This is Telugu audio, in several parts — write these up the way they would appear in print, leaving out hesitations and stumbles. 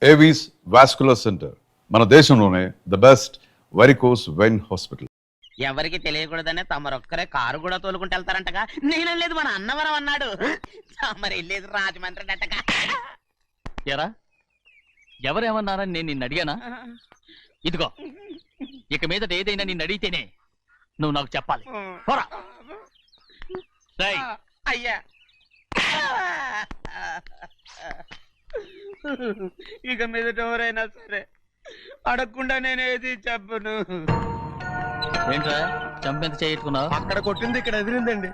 ఏవీస్ వాస్కులర్ సెంటర్, మన దేశంలోనే the best varicose vein hospital. ఎవరికి తెలియకూడదనే తమరొక్కరే కారు కూడా తోలుకుంటూ వెళ్తారంటగా. నేను వెళ్ళేది మన అన్నవరం అన్నాడు, తమరు వెళ్ళేది రాజమండ్రి అంటగా. ఎరా ఎవరేమన్నారని నేను నిన్ను అడిగానా? ఇదిగో ఇక మీదట ఏదైనా నిన్ను అడిగితేనే నువ్వు నాకు చెప్పాలి. పోరా. రేయ్, అయ్యా ఇక మీదట ఎవరైనా సరే అడగకుండా నేనేది చెప్పను. ఏంట్రా చంపెంత చేయించుకున్నావు? అక్కడ కొట్టింది ఇక్కడ ఎదిరిందండి.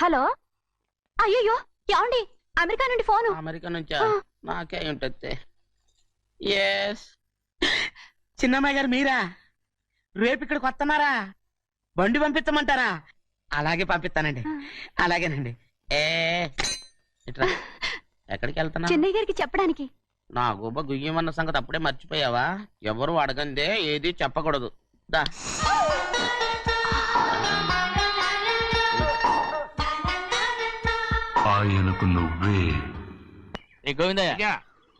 హలో, అయ్యో ఏమండి, అమెరికా నుండి ఫోను. అమెరికా నుంచా? నాకే ఉంటుంది. ఎస్, చిన్నమ్మాయి గారు మీరా? రేపు ఇక్కడికి వస్తున్నారా? బండి పంపించమంటారా? అలాగే పంపిస్తానండి. అలాగేనండి. ఇట్రా. ఎక్కడికి వెళ్తున్నా? చెన్నై గారికి చెప్పడానికి. నా గుబ్బ గుయ్యమన్న సంగతి అప్పుడే మర్చిపోయావా? ఎవరు అడగందే ఏది చెప్పకూడదు. దా. ఆయనకు నువ్వే. ఏ గోవిందయ్య,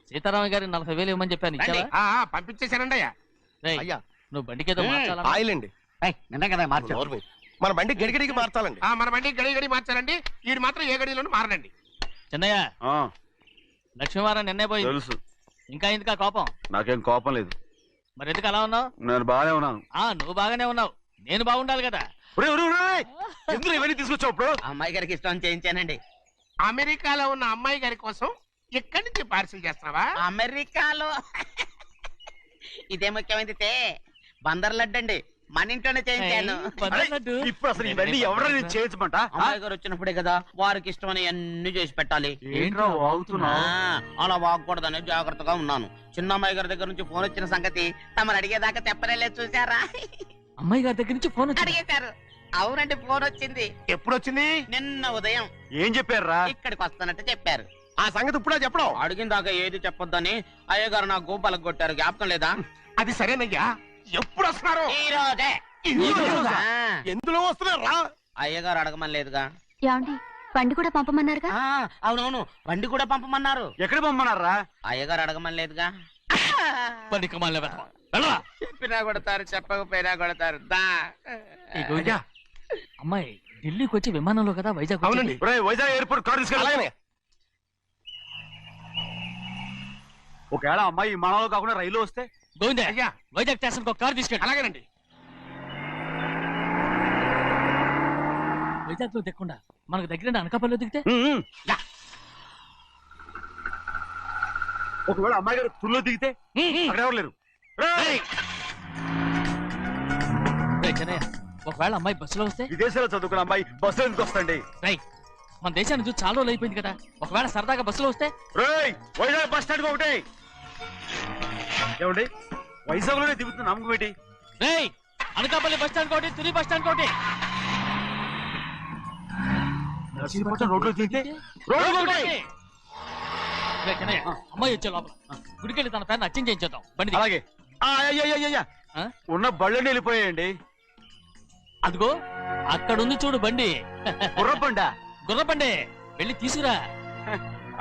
సీతారామ గారికి 40,000 ఇవ్వమని చెప్పాను, ఇచ్చావా? పంపించేశానండి అయ్యా. రేయ్, అయ్యా నువ్వు బండికేదో మార్చాలా? ఆయిల్ అండి. నిన్న కదా మార్చు. మన బండి గడిగడికి మార్చాలండి. మన బండి గడి గడి మార్చారండి. వీడు మాత్రం ఏ గడిలోనూ మారనండి. చిన్నయ్య, లక్ష్మీవారం నిన్నే పోయింది. తెలుసు, ఇంకా ఎందుకా కోపం? నాకేం కోపం లేదు. మరి ఎందుకు అలా ఉన్నావు? నేను బాగానే ఉన్నాను. నువ్వు బాగానే ఉన్నావు, నేను బాగుండాలి కదా. ఎందుకు ఇవన్నీ తీసుకొచ్చావు ఇప్పుడు? అమ్మాయి గారికి ఇష్టం చేయించానండి. అమెరికాలో ఉన్న అమ్మాయి గారి కోసం ఎక్కడి నుంచి పార్సిల్ చేస్తున్నావా? అమెరికాలో ఇదే ముఖ్యమైనది. బందర్ లడ్డు అండి, మన ఇంట్లోనే చేయించాను. ఇప్పుడు అసలు ఇవన్నీ ఎవరైనా చేయించమంట? అమ్మాయి గారు వచ్చినప్పుడే కదా వారికి ఇష్టమని అన్ని చేసి పెట్టాలి. ఏంట్రా వాగుతున్నావు? అలా వాగకూడదని జాగ్రత్తగా ఉన్నాను. చిన్న అమ్మాయి గారి దగ్గర నుంచి ఫోన్ వచ్చిన సంగతి తమరు అడిగేదాకా తెప్పలేదు. చూసారా? అమ్మాయి గారి దగ్గర నుంచి ఫోన్ అడిగేశారు. అవునండి, ఫోన్ వచ్చింది. ఎప్పుడు వచ్చింది? నిన్న ఉదయం. ఏం చెప్పారా? ఇక్కడికి వస్తానంటే చెప్పారు. ఆ సంగతి ఇప్పుడే చెప్పడం. అడిగిన దాకా ఏది చెప్పొద్దని అయ్యగారు నా గోపాలకు కొట్టారు. జ్ఞాపకం లేదా? అది సరేనయ్యా, ఎప్పుడు వస్తున్నారు? ఈ రోజే. ఎందులో వస్తున్నారా? అయ్యగారు అడగమని లేదుగా. ఏమండి, బండి కూడా పంపమన్నారుగా. అవునవును, బండి కూడా పంపమన్నారు. ఎక్కడ పంపమన్నారా? అయ్యగారు అడగమని లేదుగా. చెప్పినా కొడతారు, చెప్పకపోయినా కొడతారు. దా. అమ్మాయి ఢిల్లీకి వచ్చి విమానంలో కదా వైజాగ్ అవునండి. వైజాగ్ ఎయిర్పోర్ట్ కార్ తీసుకెళ్ళి. ఒకవేళ అమ్మాయి విమానంలో కాకుండా రైలు వస్తే? గోవిందే, అయ్యా, వైజాగ్ స్టేషన్ ఒక కార్ తీసుకెళ్ళి. అలాగేనండి. వైజాగ్ లో దిక్కుండా మనకు దగ్గర అనకాపల్లిలో దిగితే? ఒకవేళ అమ్మాయి గారు తుల్లో దిగితే? అక్కడ ఎవరు లేరు. చెన్నయ్య, ఒకవేళ అమ్మాయి బస్సులో వస్తే? విదేశాల్లో చదువుకున్న అమ్మాయి బస్సులో ఎందుకు వస్తండి? మన దేశాన్ని చూసి చాలా రోజులు అయిపోయింది కదా, ఒకవేళ సరదాగా బస్సులో వస్తే? వైజాగ్ బస్ స్టాండ్ ఒకటి ఏమండి, వైజాగ్ లోనే దిగుతున్న నమ్మకం ఏంటి? అనకాపల్లి బస్ స్టాండ్ కోటి, తుని బస్ స్టాండ్ కోటి. రోడ్లో దిగితే అమ్మాయి వచ్చే లోపల గుడికెళ్ళి తన పేరుని అచ్చం చేయించేద్దాం బండి. అలాగే. ఉన్న బళ్ళని వెళ్ళిపోయాయండి. అదిగో అక్కడుంది చూడు బండి. గుర్రబండా? గుర్రబండి, వెళ్ళి తీసుకురా.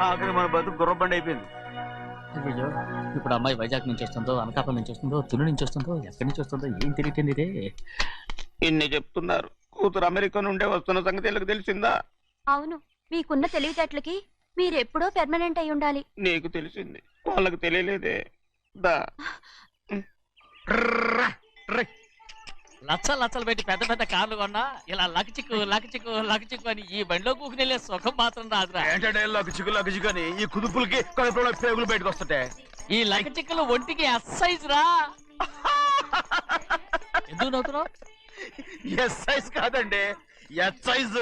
అక్కడ మన బతుకు గుర్రబండి అయిపోయింది. అయ్యో, ఇప్పుడు అమ్మాయి వైజాగ్ నుంచి వస్తుందో, అనకాపల్లి నుంచి వస్తుందో, తుని నుంచి వస్తుందో, ఎక్కడి నుంచి వస్తుందో ఏం తెలియటండి ఇదే. ఇన్ని చెప్తున్నారు, కూతురు అమెరికా నుండే వస్తున్న సంగతి వీళ్ళకి తెలిసిందా? అవును, మీకున్న తెలివితేటలకి మీరెప్పుడో పెర్మనెంట్ అయి ఉండాలి. నీకు తెలిసింది, వాళ్ళకి తెలియలేదే. దా. లచ్చలు పెట్టి పెద్ద పెద్ద కార్లు కొన్నా ఇలా లకచిక్కు లకచిక్కు లకచిక్కు అని ఈ బండిలో కూకుని వెళ్ళే సుఖం మాత్రం రాదురా. ఏంటంటే లకచిక్కు అని ఈ కుదుపులకి కడుపులో పేగులు బయటకు వస్తుంటాయి. ఈ లకచిక్కులు ఒంటికి ఎక్సైజ్ రా. ఎందుకు నవ్వుతున్నావు? ఎక్సైజ్ కాదండి, ఎక్సైజ్.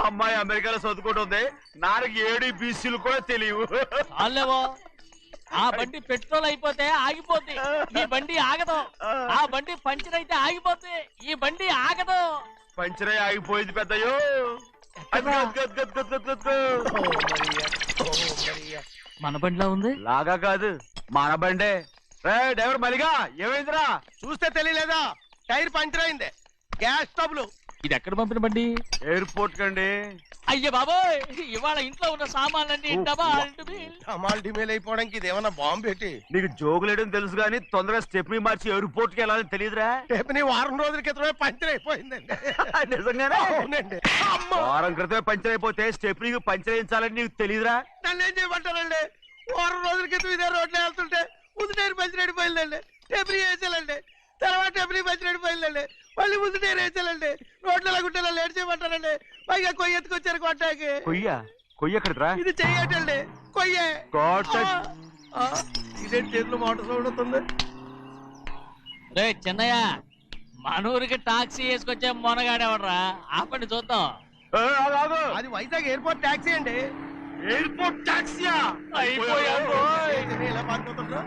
అమ్మాయి అమెరికాలో చదువుకుంటుంది, నాకు 7 బీసీలు కూడా తెలియవు. చాలేవో, ఆ బండి పెట్రోల్ అయిపోతే ఆగిపోద్ది, ఈ బండి ఆగదు. ఆ బండి పంచర్ అయితే ఆగిపోద్ది, ఈ బండి ఆగదు. పంచరే ఆగిపోయింది పెద్దయ్యో. మన బండిలా ఉంది. లాగా కాదు మన బండే. డ్రైవర్ మలిగా ఏమైందిరా? చూస్తే తెలియలేదా? టైర్ పంచర్ అయింది. Gas trouble. ఇది ఎక్కడ పంపిన బండి? ఎయిర్పోర్ట్ కండి. అయ్య బాబోయ్, ఇవాళ ఇంట్లో ఉన్న సామాన్లన్నీ డమాల్ డిమేల్ అయిపోవడానికి ఇది ఏమన్నా బాంబు పెట్టి నీకు జోగులేయడం తెలుసు కానీ తొందరగా స్టెప్ని మార్చి ఎయిర్పోర్ట్ కి వెళ్ళాలని తెలియదురా? రేపుని వారం రోజుల క్రితమే పంచర్ అయిపోయిందండి. నిజంగానే అవునండి. అమ్మో, వారం క్రితమే పంచర్ అయిపోతే స్టెప్ని పంచర్ వేయించాలని నీకు తెలియదురా? నన్ను ఏం చేయమంటారండి? వారం రోజుల క్రితం ఇదే రోడ్లో వెళ్తుంటే ముందు టైర్ పంచర్ అయిపోయిందండి. టెబ్రీ వేసాలండి. తర్వాత టెబ్రీ పంచర్ అయిపోయిందండి. మళ్ళీ ముందు టైర్ వేసాలండి. రోడ్లు ఎలాగుంటే నన్ను లేట్ చేయమంటారండి. పైగా కొయ్య ఎత్తుకొచ్చారు కొట్టాకి. కొయ్య ఎక్కడిరా? ఇది చెయ్యటండి, కొయ్యే. ఇదేంటి చేతులు మోటార్ సౌండ్ అవుతుంది? రే చిన్నయ్య, మనూరికి టాక్సీ వేసుకొచ్చే మొనగాడేవడరా? ఆపండి చూద్దాం. అది వైజాగ్ ఎయిర్పోర్ట్ టాక్సీ అండి. ఎయిర్పోర్ట్ టాక్సీయా? ఇలా పారిపోతుండ్రా?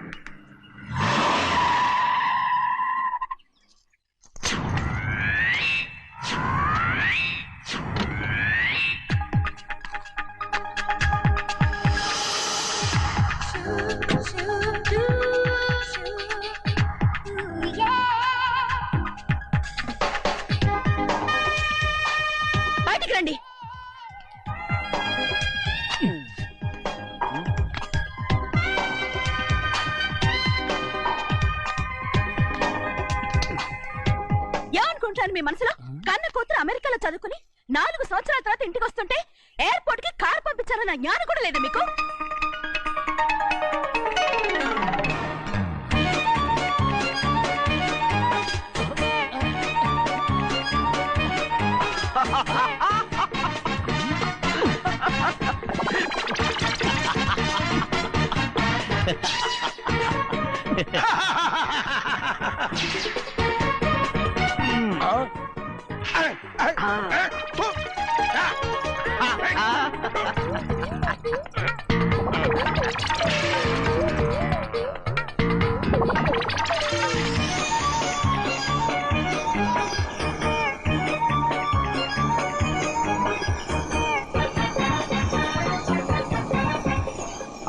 బయటికి రండి. ఏమనుకుంటాను మీ మనసులో? కన్న కూతురు అమెరికాలో చదువుకుని 4 సంవత్సరాల తర్వాత ఇంటికి వస్తుంటే ఎయిర్పోర్ట్ కి కార్ పంపించారన్న జ్ఞానం కూడా లేదా మీకు?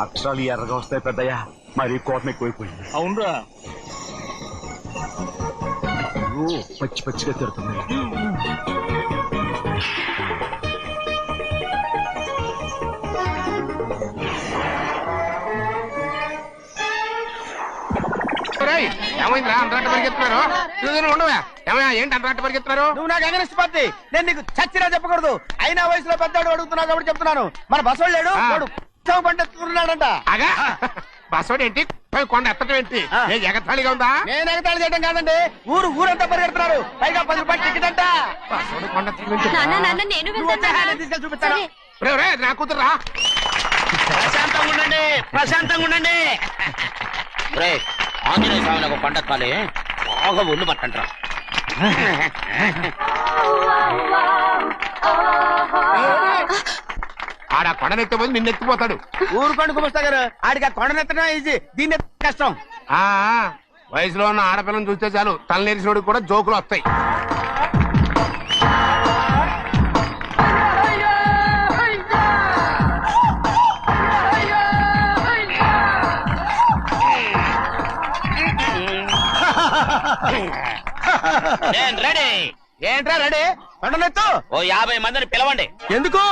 అక్షరాలు ఎర్రగా వస్తాయి పెద్దయ్యా. మరి కోపం ఎక్కువైపోయింది. అవునరా, పచ్చి పచ్చిగా తిడుతుంది. ఏమైందిరా అంతరాట పరిగెత్తున్నారు? ఉండవా? ఏమయ్యా ఏంటి అంతరాట పరిగెత్తున్నారు? నువ్వు నాకు అగనిస్ట్ పార్టీ. నేను నీకు చచ్చినా చెప్పకూడదు. అయినా వయసులో పెద్దవాడు అడుగుతున్నావు కాబట్టి చెప్తున్నాను. మన బసోడు లేడు, వాడు పండుతున్నాడంట. అగా బస్సోడు ఏంటి? కొండ ఎత్తడం ఏంటి? ఏ ఎగతాళిగా ఉందా? నేను ఎగతాళి చేయడం కాదండి, ఊరంతా పరిగెడుతున్నారు. పైగా 10 రూపాయలు టికెట్ అంట. బస్సోడు కొండ నేను తీసుకెళ్ళి చూపిస్తాను. నా కూతురా. ప్రశాంతంగా ఉండండి, ప్రశాంతంగా ఉండండి. ఆంజనేయ స్వామి నాకు పంట కాలే బాగా ఒళ్ళు పట్టంటారా. ఆడ కొండనెత్తే పోయి నిన్నెత్తిపోతాడు. ఊరుకోండి కుమస్తా గారు, ఆడికి ఆ కొండనెత్తడం ఈజీ, దీన్ని కష్టం. వయసులో ఉన్న ఆడపిల్లని చూస్తే చాలు తలనేరిసినోడికి కూడా జోకులు వస్తాయి. రెడీ. ఏంట్రా రెడీ? కొండనెత్తు. ఓ 50 మందిని పిలవండి. ఎందుకు?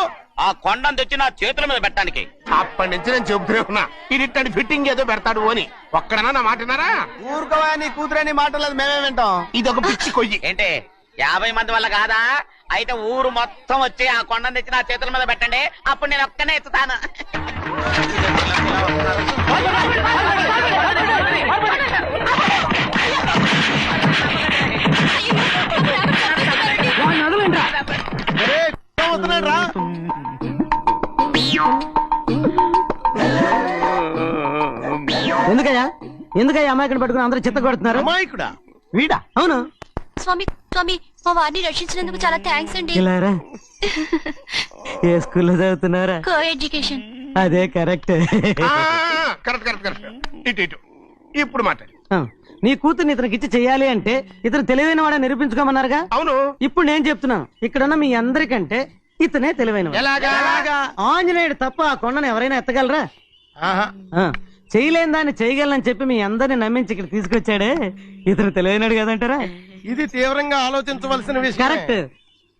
ఆ కొండను తెచ్చి నా చేతుల మీద పెట్టడానికి. అప్పటి నుంచి నేను చెబుతూనే ఉన్నా, ఇది ఫిట్టింగ్ ఏదో పెడతాడు అని. ఒక్కడనా నా మాటనారా? ఊరుకోవా, నీ కూతురని మాటలేదు మేమే వింటాం. ఇది ఒక పిచ్చి కొయ్యి. ఏంటి 50 మంది వల్ల కాదా? అయితే ఊరు మొత్తం వచ్చి ఆ కొండను తెచ్చి నా చేతుల మీద పెట్టండి, అప్పుడు నేను ఒక్కనే ఎత్తుతాను. ఎందుకయ్యా అమాయకుని పట్టుకుని అందరూ చిత్త కొడుతున్నారు? అమాయకుడా? వీడా? అవును. స్వామి స్వామి, మా వారిని రక్షించినందుకు చాలా థ్యాంక్స్ అండి. ఇలారా, ఏ స్కూల్లో చదువుతున్నారా? Coeducation. అదే కరెక్ట్. Correct correct correct. ఇటు ఇటు ఇప్పుడు మాట్లాడు. నీ కూతుర్ని ఇతనికి ఇచ్చి చెయ్యాలి అంటే ఇతను తెలివైన వాడే నిరూపించుకోమన్నారుగా. అవును. ఇప్పుడు నేను చెప్తున్నాను, ఇక్కడున్న మీ అందరికంటే ఇతనే తెలివైన ఎలాగా? ఆంజనేయుడు తప్ప ఆ కొండను ఎవరైనా ఎత్తగలరా? ఆహా. ఆ, చేయలేని దాన్ని చేయగలనని చెప్పి మీ అందరిని నమ్మించి ఇక్కడ తీసుకొచ్చాడే ఇతను తెలివైనడు కదంటారా? ఇది తీవ్రంగా ఆలోచించవలసిన విషయం. కరెక్ట్.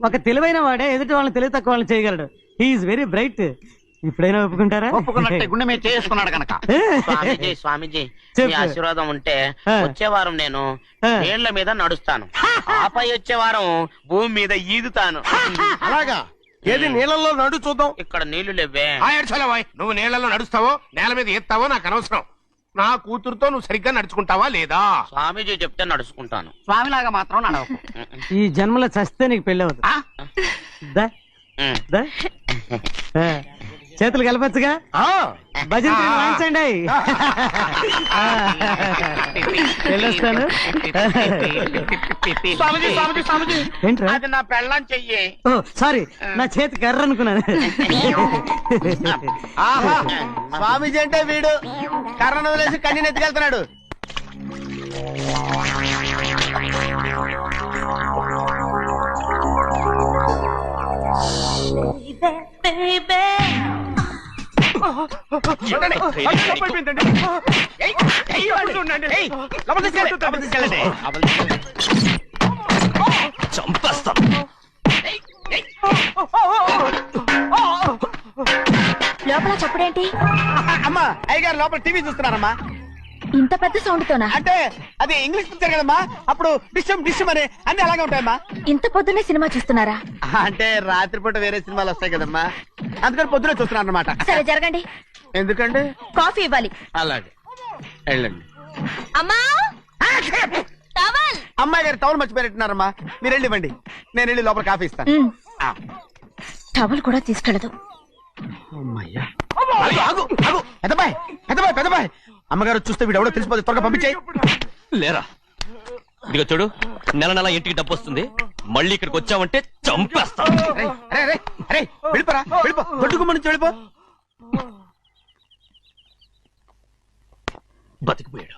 ఒక తెలివైన వాడే ఎదుటి వాళ్ళని తెలివి తక్కువ వాళ్ళని చేయగలడు. He is very bright. ఇప్పుడైనా ఒప్పుకుంటారా? ఒప్పుకున్నట్టే గుండె మీద చేసుకున్నాడు కనుక. స్వామీజీ స్వామీజీ చెప్పు. మీ ఆశీర్వాదం ఉంటే ఆ. వచ్చే వారం నేను ఆ. నీళ్ల మీద నడుస్తాను, ఆపై వచ్చే వారం భూమి మీద ఈదుతాను. అలాగా? ఏది నీళ్ళల్లో నడు చూద్దాం. ఇక్కడ నీళ్లు లేవే. నువ్వు నీళ్లలో నడుస్తావో నేల మీద ఎత్తావో నాకు అనవసరం. నా కూతురుతో నువ్వు సరిగ్గా నడుచుకుంటావా లేదా? స్వామీజీ చెప్తే నడుచుకుంటాను. స్వామిలాగా మాత్రం నడవకు. ఈ జన్మలో చస్తే నీకు పెళ్ళి అవుతుంది. దా, దా. ఆ, చేతులు కలపచ్చుగా. భజన వాయించండి. వెళ్ళొస్తాను. స్వామీజీ స్వామీజీ స్వామీజీ ఏంట్రా? అది నా పెళ్ళం చెయ్యి. ఓ సారీ, నా చేతి కర్ర అనుకున్నాను. ఆహా, స్వామీజీ అంటే వీడు కర్రను వదిలేసి కన్నీ నెత్తికెళ్తున్నాడు. లోపల చప్పుడేంటి? అమ్మా, అయ్యగారు లోపల టీవీ చూస్తున్నారమ్మా. ఇంత పెద్ద సౌండ్ తోనా? అంటే అది ఇంగ్లీష్ పిక్చర్ కదమ్మా, అప్పుడు డిస్టమ్ డిస్టమ్ అని అన్ని అలాగే ఉంటాయమ్మా. ఇంత పొద్దున్నే సినిమా చూస్తున్నారా? అంటే రాత్రిపూట వేరే సినిమాలు వస్తాయి కదమ్మా, అందుకని పొద్దునే చూస్తున్నాను అనమాట. సరే జరగండి. ఎందుకండి? కాఫీ ఇవ్వాలి. అలాగే వెళ్ళండి. అమ్మా టవల్. అమ్మాయి గారు టౌన్ మర్చిపోయినట్టున్నారమ్మా, మీరు వెళ్ళి ఇవ్వండి, నేను వెళ్ళి లోపల కాఫీ ఇస్తాను. టవల్ కూడా తీసుకెళ్ళదు. ఆగు, ఆగు. పెద్దబాయ్ పెద్దబాయ్ పెద్దబాయ్, అమ్మగారు చూస్తే వీడు ఎవడో తెలిసిపోతే త్వరగా పంపించేయి. లేరా, ఇదిగో చూడు, నెల నెల ఇంటికి డబ్బు వస్తుంది, మళ్ళీ ఇక్కడికి వచ్చావంటే చంపేస్తా. అరే వెళ్ళిపోరా, వెళ్ళిపో, దొడ్డుకుమ్మ నుంచి వెళ్ళిపో. బతికిపోయాడు.